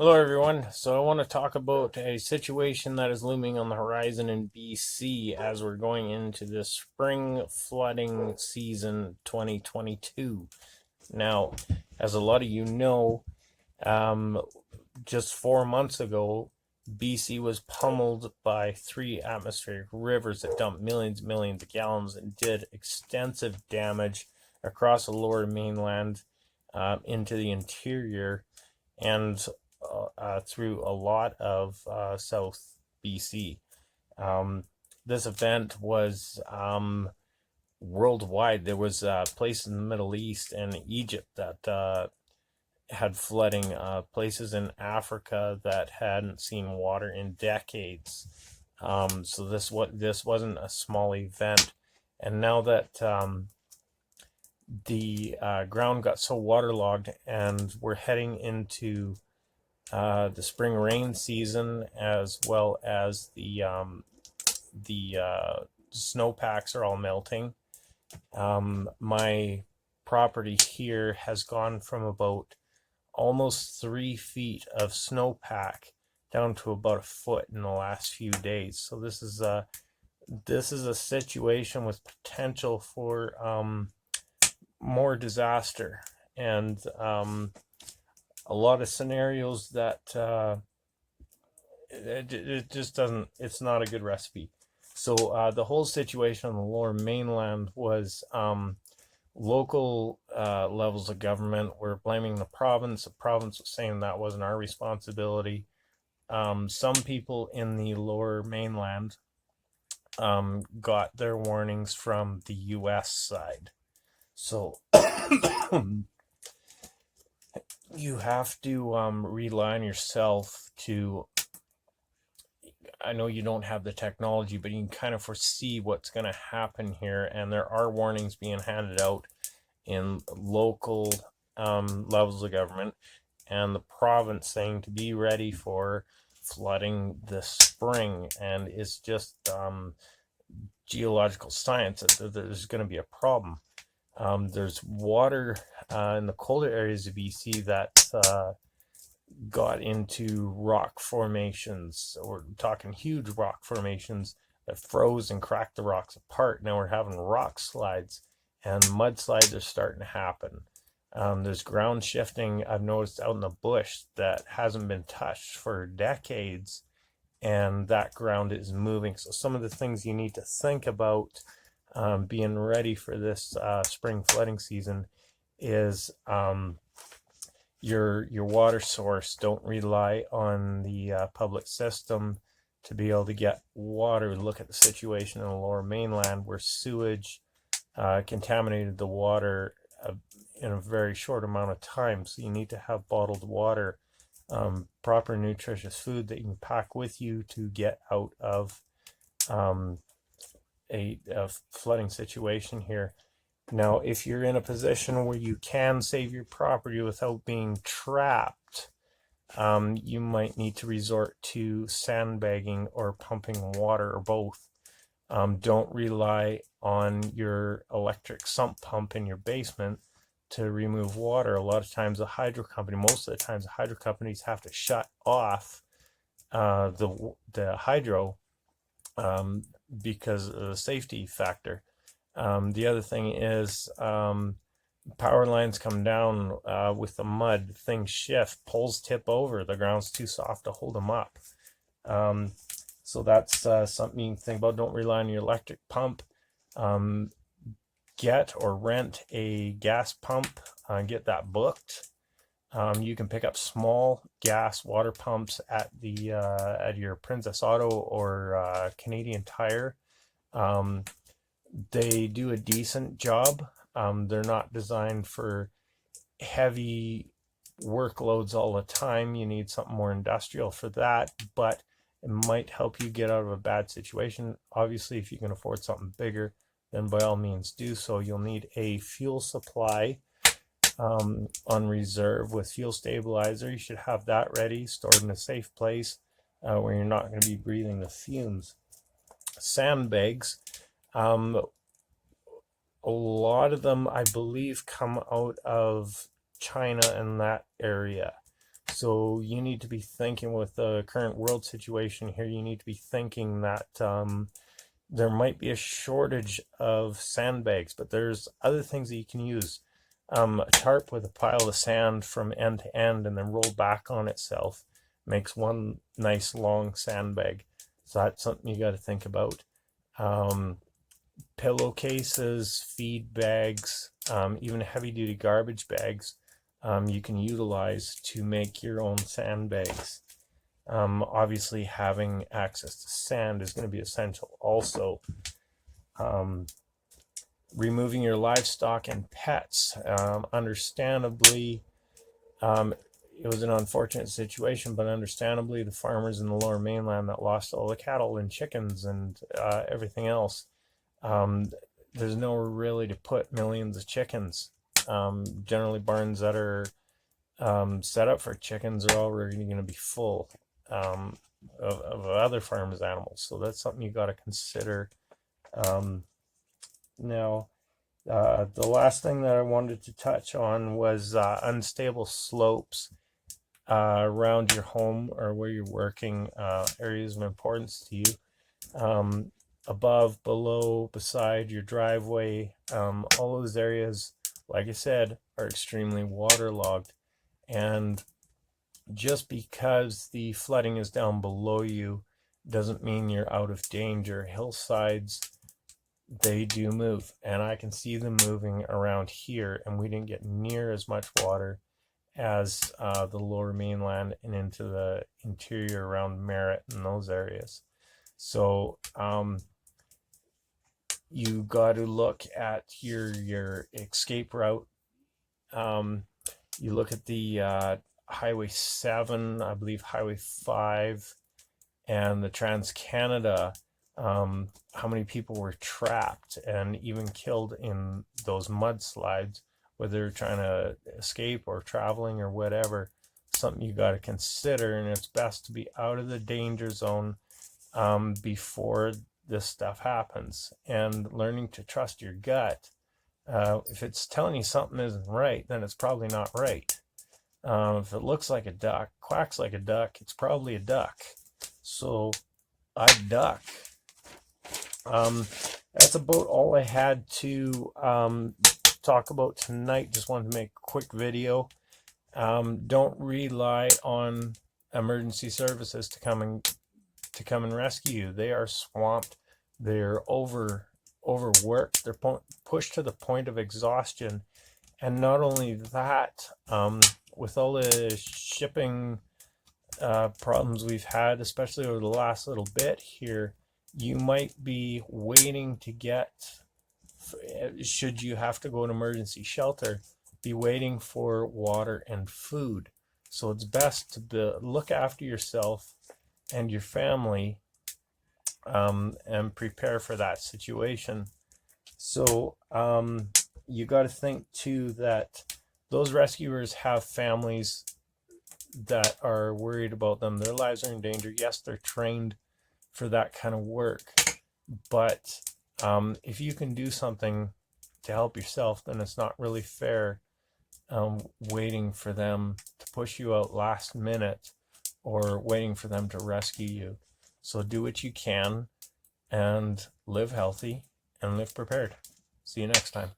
Hello, everyone. So, I want to talk about a situation that is looming on the horizon in BC as we're going into the spring flooding season 2022. Now, as a lot of you know, um, just 4 months ago, BC was pummeled by three atmospheric rivers that dumped millions of gallons and did extensive damage across the lower mainland, into the interior, and through a lot of South BC. Um, this event was worldwide. There was a place in the Middle East and Egypt that had flooding, places in Africa that hadn't seen water in decades. So this wasn't a small event, and now that the ground got so waterlogged, and we're heading into the spring rain season, as well as the snowpacks are all melting. My property here has gone from about almost 3 feet of snowpack down to about a foot in the last few days. So this is a situation with potential for more disaster, and a lot of scenarios that it just doesn't, it's not a good recipe. So the whole situation on the lower mainland was, local levels of government were blaming the province. The province was saying that wasn't our responsibility. Some people in the lower mainland got their warnings from the US side. So you have to rely on yourself to, I know you don't have the technology, but you can kind of foresee what's going to happen here. And there are warnings being handed out in local levels of government and the province, saying to be ready for flooding this spring. And it's just geological science that there's going to be a problem. There's water in the colder areas of BC that got into rock formations. We're talking huge rock formations that froze and cracked the rocks apart. Now we're having rock slides, and mudslides are starting to happen. There's ground shifting I've noticed out in the bush that hasn't been touched for decades, and that ground is moving. So some of the things you need to think about being ready for this spring flooding season is your water source. Don't rely on the public system to be able to get water. Look at the situation in the lower mainland where sewage contaminated the water in a very short amount of time. So you need to have bottled water, proper nutritious food that you can pack with you to get out of a flooding situation here. Now, if you're in a position where you can save your property without being trapped, you might need to resort to sandbagging or pumping water, or both. Don't rely on your electric sump pump in your basement to remove water. A lot of times most of the times the hydro companies have to shut off the hydro because of the safety factor. The other thing is, power lines come down with the mud, things shift, poles tip over, the ground's too soft to hold them up. So that's something you can think about. Don't rely on your electric pump. Get or rent a gas pump, get that booked. You can pick up small gas water pumps at your Princess Auto or Canadian Tire. They do a decent job. They're not designed for heavy workloads all the time. You need something more industrial for that, but it might help you get out of a bad situation. Obviously, if you can afford something bigger, then by all means do so. You'll need a fuel supply on reserve with fuel stabilizer. You should have that ready, stored in a safe place where you're not going to be breathing the fumes. Sandbags, a lot of them, I believe, come out of China and that area. So you need to be thinking, with the current world situation here, you need to be thinking that there might be a shortage of sandbags, but there's other things that you can use. A tarp with a pile of sand from end to end and then roll back on itself makes one nice long sandbag. So that's something you got to think about. Pillowcases, feed bags, even heavy duty garbage bags, you can utilize to make your own sandbags. Obviously, having access to sand is going to be essential. Also, removing your livestock and pets. Understandably, it was an unfortunate situation, but understandably, the farmers in the Lower Mainland that lost all the cattle and chickens and everything else, there's nowhere really to put millions of chickens. Generally, barns that are set up for chickens are already going to be full of other farmers' animals. So that's something you got to consider. Now, the last thing that I wanted to touch on was unstable slopes around your home or where you're working, areas of importance to you. Above, below, beside your driveway, all those areas, like I said, are extremely waterlogged. And just because the flooding is down below you doesn't mean you're out of danger. Hillsides, they do move, and I can see them moving around here, and we didn't get near as much water as the Lower Mainland and into the interior around Merritt and those areas. So you got to look at your escape route. You look at the Highway 7, I believe Highway 5, and the Trans-Canada, how many people were trapped and even killed in those mudslides, whether they're trying to escape or traveling or whatever. Something you got to consider, and it's best to be out of the danger zone before this stuff happens, and learning to trust your gut. If it's telling you something isn't right, then it's probably not right. If it looks like a duck, quacks like a duck, it's probably a duck. So I duck. That's about all I had to talk about tonight. Just wanted to make a quick video. Don't rely on emergency services to come and rescue you. They are swamped. They're overworked. They're pushed to the point of exhaustion. And not only that, with all the shipping problems we've had, especially over the last little bit here, you might be waiting to get, should you have to go to emergency shelter, be waiting for water and food. So it's best to look after yourself and your family and prepare for that situation. So you got to think too that those rescuers have families that are worried about them. Their lives are in danger. Yes, they're trained for that kind of work, but if you can do something to help yourself, then it's not really fair waiting for them to push you out last minute or waiting for them to rescue you. So do what you can and live healthy and live prepared. See you next time.